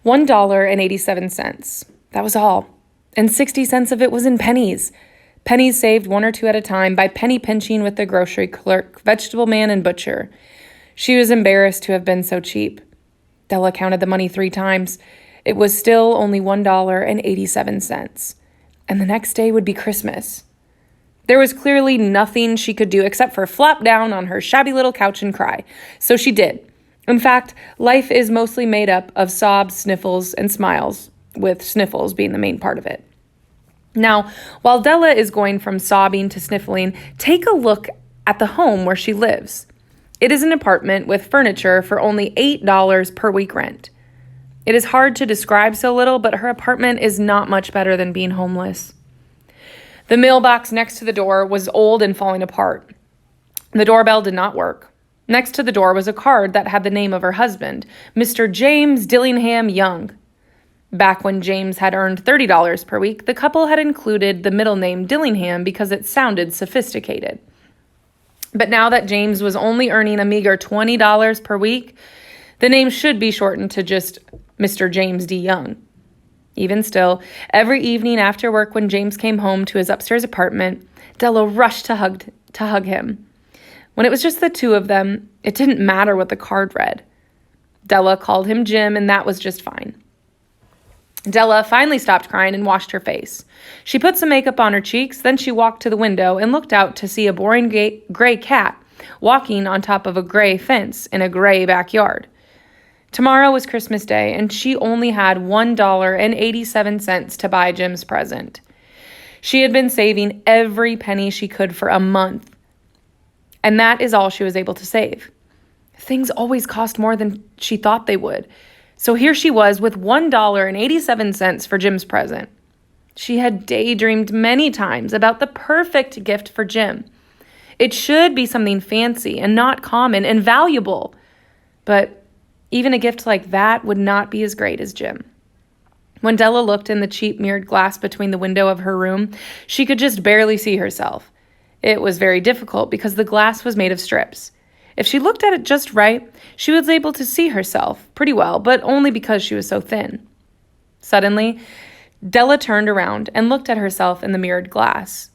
$1.87. That was all. And 60 cents of it was in pennies. Pennies saved one or two at a time by penny pinching with the grocery clerk, vegetable man, and butcher. She was embarrassed to have been so cheap. Della counted the money 3 times. It was still only $1.87. And the next day would be Christmas. There was clearly nothing she could do except for flop down on her shabby little couch and cry. So she did. In fact, life is mostly made up of sobs, sniffles, and smiles, with sniffles being the main part of it. Now, while Della is going from sobbing to sniffling, take a look at the home where she lives. It is an apartment with furniture for only $8 per week rent. It is hard to describe so little, but her apartment is not much better than being homeless. The mailbox next to the door was old and falling apart. The doorbell did not work. Next to the door was a card that had the name of her husband, Mr. James Dillingham Young. Back when James had earned $30 per week, the couple had included the middle name Dillingham because it sounded sophisticated. But now that James was only earning a meager $20 per week, the name should be shortened to just Mr. James D. Young. Even still, every evening after work when James came home to his upstairs apartment, Della rushed to hug him. When it was just the two of them, it didn't matter what the card read. Della called him Jim, and that was just fine. Della finally stopped crying and washed her face. She put some makeup on her cheeks, then she walked to the window and looked out to see a boring gray cat walking on top of a gray fence in a gray backyard. Tomorrow was Christmas Day, and she only had $1.87 to buy Jim's present. She had been saving every penny she could for a month, and that is all she was able to save. Things always cost more than she thought they would. So here she was with $1.87 for Jim's present. She had daydreamed many times about the perfect gift for Jim. It should be something fancy and not common and valuable. But even a gift like that would not be as great as Jim. When Della looked in the cheap mirrored glass between the window of her room, she could just barely see herself. It was very difficult because the glass was made of strips. If she looked at it just right, she was able to see herself pretty well, but only because she was so thin. Suddenly, Della turned around and looked at herself in the mirrored glass.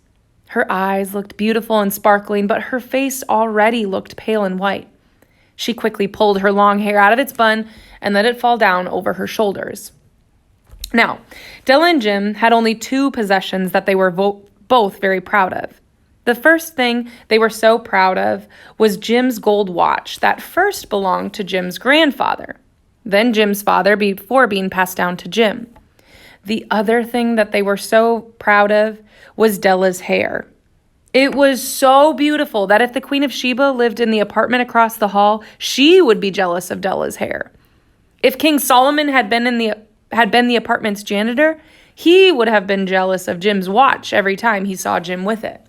Her eyes looked beautiful and sparkling, but her face already looked pale and white. She quickly pulled her long hair out of its bun and let it fall down over her shoulders. Now, Della and Jim had only 2 possessions that they were both very proud of. The first thing they were so proud of was Jim's gold watch that first belonged to Jim's grandfather, then Jim's father before being passed down to Jim. The other thing that they were so proud of was Della's hair. It was so beautiful that if the Queen of Sheba lived in the apartment across the hall, she would be jealous of Della's hair. If King Solomon had been the apartment's janitor, he would have been jealous of Jim's watch every time he saw Jim with it.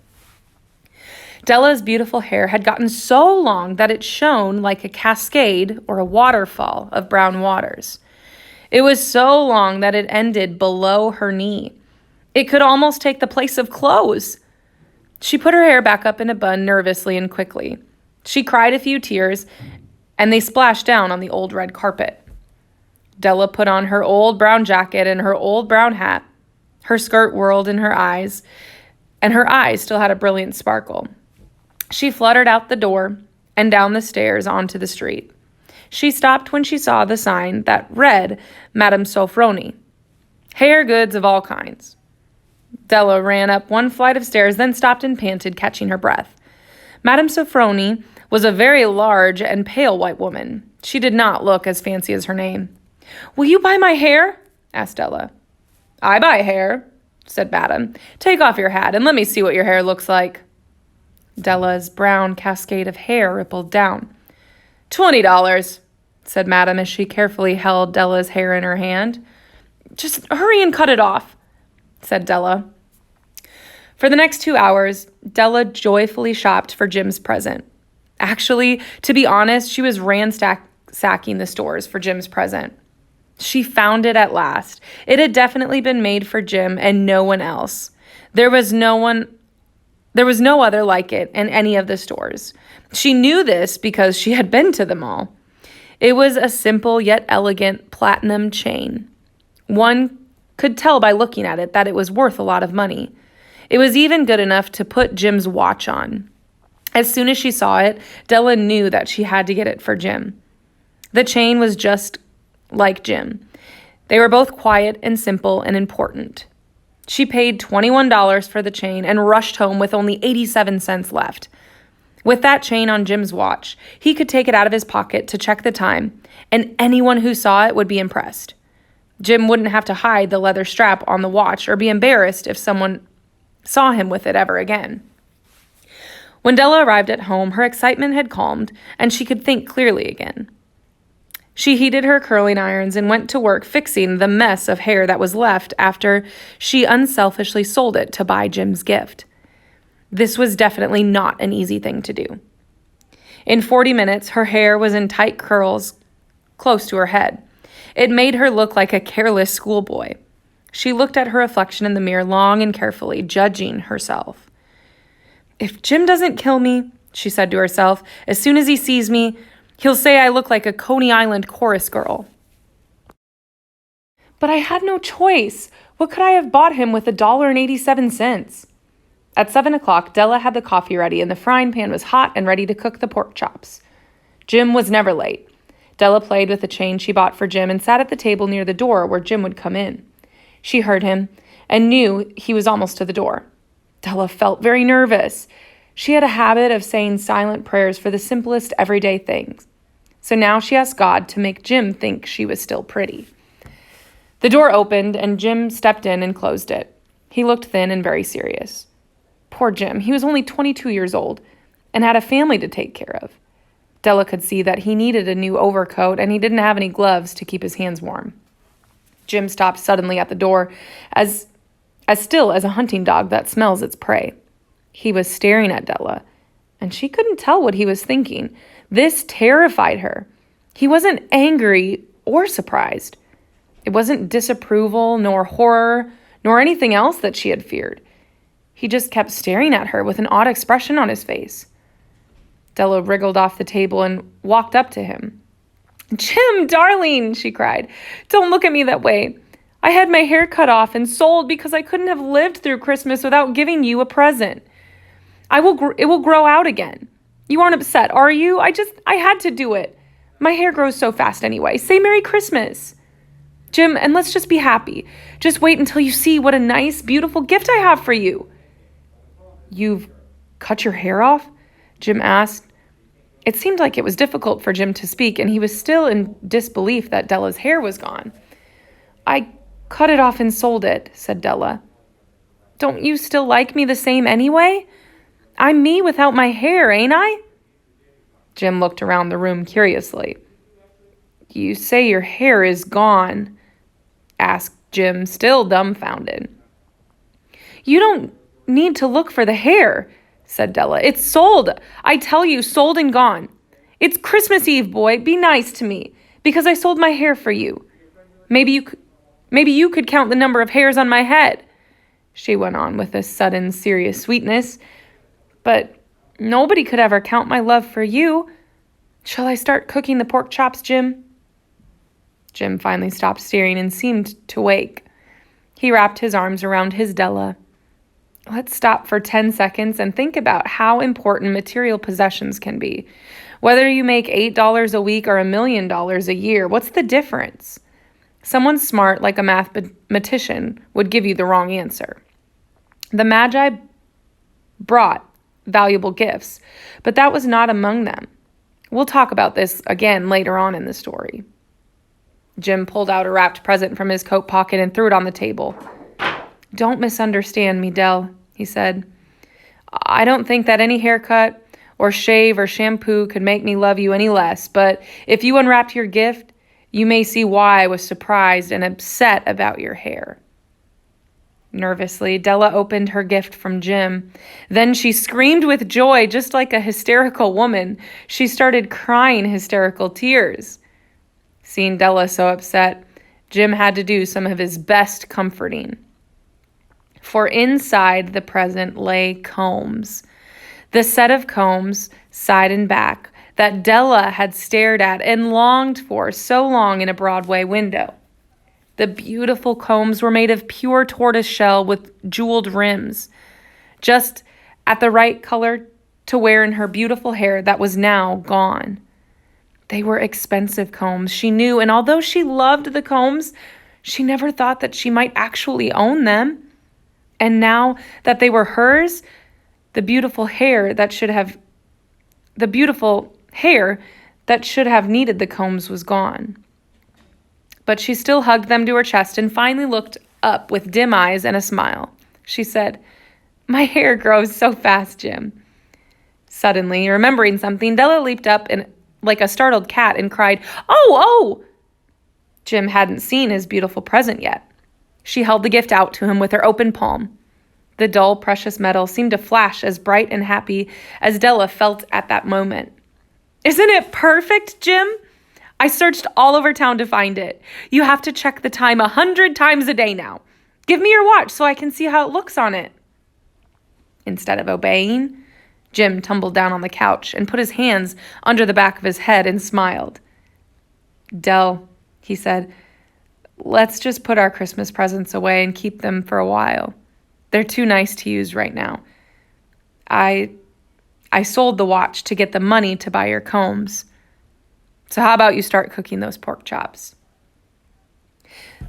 Della's beautiful hair had gotten so long that it shone like a cascade or a waterfall of brown waters. It was so long that it ended below her knee. It could almost take the place of clothes. She put her hair back up in a bun nervously and quickly. She cried a few tears, and they splashed down on the old red carpet. Della put on her old brown jacket and her old brown hat. Her skirt whirled in her eyes, and her eyes still had a brilliant sparkle. She fluttered out the door and down the stairs onto the street. She stopped when she saw the sign that read Madame Sofroni, hair goods of all kinds. Della ran up one flight of stairs, then stopped and panted, catching her breath. Madame Sofroni was a very large and pale white woman. She did not look as fancy as her name. "Will you buy my hair?" asked Della. "I buy hair," said Madame. "Take off your hat and let me see what your hair looks like." Della's brown cascade of hair rippled down. $20, said Madame as she carefully held Della's hair in her hand. "Just hurry and cut it off," said Della. For the next 2 hours, Della joyfully shopped for Jim's present. Actually, to be honest, she was ransacking the stores for Jim's present. She found it at last. It had definitely been made for Jim and no one else. There was no other like it in any of the stores. She knew this because she had been to them all. It was a simple yet elegant platinum chain. One could tell by looking at it that it was worth a lot of money. It was even good enough to put Jim's watch on. As soon as she saw it, Della knew that she had to get it for Jim. The chain was just like Jim. They were both quiet and simple and important. She paid $21 for the chain and rushed home with only 87 cents left. With that chain on Jim's watch, he could take it out of his pocket to check the time, and anyone who saw it would be impressed. Jim wouldn't have to hide the leather strap on the watch or be embarrassed if someone saw him with it ever again. When Della arrived at home, her excitement had calmed, and she could think clearly again. She heated her curling irons and went to work fixing the mess of hair that was left after she unselfishly sold it to buy Jim's gift. This was definitely not an easy thing to do. In 40 minutes, her hair was in tight curls close to her head. It made her look like a careless schoolboy. She looked at her reflection in the mirror long and carefully, judging herself. "If Jim doesn't kill me," she said to herself, "as soon as he sees me, he'll say I look like a Coney Island chorus girl." But I had no choice. What could I have bought him with $1.87? At 7 o'clock, Della had the coffee ready and the frying pan was hot and ready to cook the pork chops. Jim was never late. Della played with the chain she bought for Jim and sat at the table near the door where Jim would come in. She heard him and knew he was almost to the door. Della felt very nervous. She had a habit of saying silent prayers for the simplest everyday things. So now she asked God to make Jim think she was still pretty. The door opened and Jim stepped in and closed it. He looked thin and very serious. Poor Jim, he was only 22 years old and had a family to take care of. Della could see that he needed a new overcoat and he didn't have any gloves to keep his hands warm. Jim stopped suddenly at the door, as still as a hunting dog that smells its prey. He was staring at Della, and she couldn't tell what he was thinking. This terrified her. He wasn't angry or surprised. It wasn't disapproval, nor horror, nor anything else that she had feared. He just kept staring at her with an odd expression on his face. Della wriggled off the table and walked up to him. "Jim, darling," she cried, "don't look at me that way. I had my hair cut off and sold because I couldn't have lived through Christmas without giving you a present. It will grow out again. You aren't upset, are you? I had to do it. My hair grows so fast anyway. Say Merry Christmas, Jim, and let's just be happy. Just wait until you see what a nice, beautiful gift I have for you." "You've cut your hair off?" Jim asked. It seemed like it was difficult for Jim to speak, and he was still in disbelief that Della's hair was gone. "I cut it off and sold it," said Della. "Don't you still like me the same anyway? I'm me without my hair, ain't I?" Jim looked around the room curiously. "You say your hair is gone?" asked Jim, still dumbfounded. "You don't need to look for the hair," said Della. "It's sold. I tell you, sold and gone. It's Christmas Eve, boy. Be nice to me, because I sold my hair for you. Maybe you could count the number of hairs on my head," she went on with a sudden serious sweetness. "But nobody could ever count my love for you. Shall I start cooking the pork chops, Jim?" Jim finally stopped staring and seemed to wake. He wrapped his arms around his Della. Let's stop for 10 seconds and think about how important material possessions can be. Whether you make $8 a week or $1 million a year, what's the difference? Someone smart, like a mathematician, would give you the wrong answer. The Magi brought valuable gifts, but that was not among them. We'll talk about this again later on in the story. Jim pulled out a wrapped present from his coat pocket and threw it on the table. "Don't misunderstand me, Dell," he said. "I don't think that any haircut or shave or shampoo could make me love you any less, but if you unwrapped your gift, you may see why I was surprised and upset about your hair." Nervously, Della opened her gift from Jim. Then she screamed with joy, just like a hysterical woman. She started crying hysterical tears. Seeing Della so upset, Jim had to do some of his best comforting. For inside the present lay combs. The set of combs, side and back, that Della had stared at and longed for so long in a Broadway window. The beautiful combs were made of pure tortoise shell with jeweled rims, just at the right color to wear in her beautiful hair that was now gone. They were expensive combs, she knew, and although she loved the combs, she never thought that she might actually own them. And now that they were hers, the beautiful hair that should have needed the combs was gone. But she still hugged them to her chest and finally looked up with dim eyes and a smile. She said, "My hair grows so fast, Jim." Suddenly, remembering something, Della leaped up like a startled cat and cried, "Oh, oh!" Jim hadn't seen his beautiful present yet. She held the gift out to him with her open palm. The dull, precious metal seemed to flash as bright and happy as Della felt at that moment. "Isn't it perfect, Jim? I searched all over town to find it. You have to check the time 100 times a day now. Give me your watch so I can see how it looks on it." Instead of obeying, Jim tumbled down on the couch and put his hands under the back of his head and smiled. "Dell," he said, "let's just put our Christmas presents away and keep them for a while. They're too nice to use right now. I sold the watch to get the money to buy your combs. So how about you start cooking those pork chops?"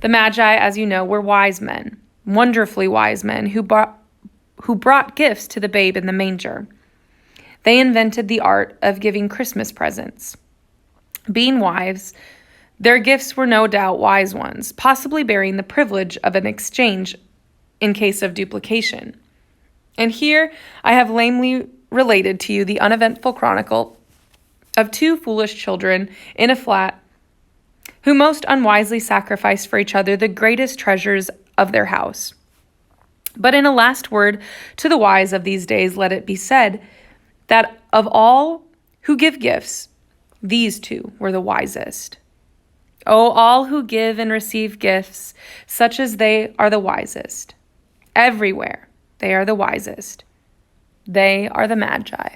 The Magi, as you know, were wise men, wonderfully wise men who brought gifts to the babe in the manger. They invented the art of giving Christmas presents. Being wise, their gifts were no doubt wise ones, possibly bearing the privilege of an exchange in case of duplication. And here I have lamely related to you the uneventful chronicle of two foolish children in a flat who most unwisely sacrificed for each other the greatest treasures of their house. But in a last word to the wise of these days, let it be said that of all who give gifts, these two were the wisest. Oh, all who give and receive gifts, such as they are the wisest. Everywhere they are the wisest. They are the Magi.